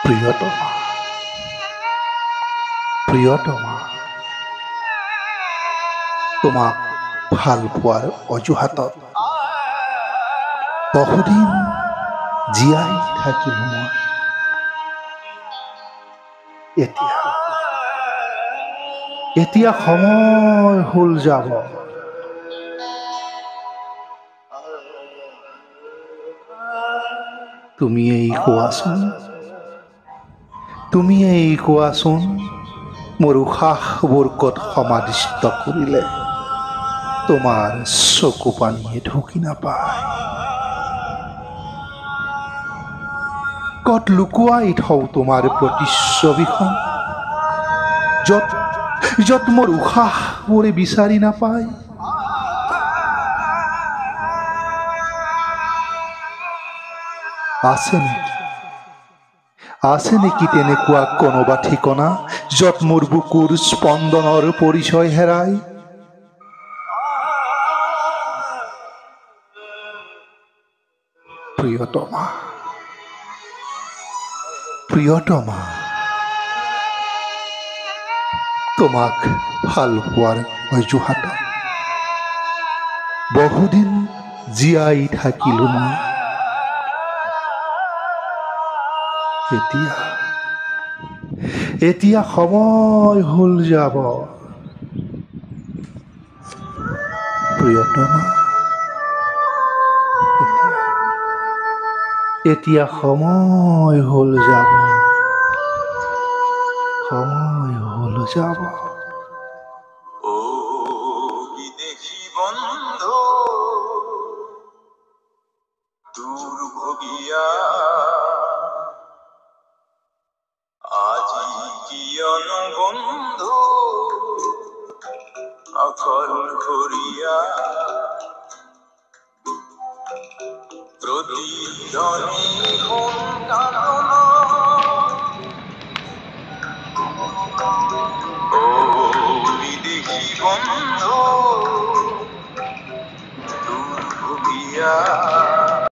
প্ৰিয়তমা, প্ৰিয়তমা, তোমাক ভাল পোৱাৰ অজুহাতত বহুদিন জীয়াই থাকিলো মই। এতিয়া সময় হ'ল যাব। তুমিয়েই কোৱাচোন মোৰ উশাহবোৰ ক'ত সমাধিস্থ কৰিলে তোমাৰ চকু পানীয়ে ঢুকি নাপায়। ক'ত লুকুৱাই থওঁ তোমাৰ প্ৰতিচ্ছবিখন, য'ত মোৰ উশাহবোৰে বিচাৰি নাপায়। আছে নেকি তেনেকুৱা কোনোবা ঠিকনা, য'ত মোৰ বুকুৰ স্পন্দনৰ পৰিচয় হেৰাই? প্ৰিয়তমা, প্ৰিয়তমা, তোমাক ভাল পোৱাৰ অজুহাতত বহুদিন জীয়াই থাকিলো মই। এতিয়া সময় হ'ল যাব। প্ৰিয়তমা, এতিয়া সময় হ'ল যাব, সময় হ'ল যাব। ও বিদেশী বন্ধু দুর্ভগিয়া, আজি কিয়ন বন্ধু অকল ঘরিয়া, প্রতিধ্বনি কোন কাঁদন, ও বিদেশী বন্ধু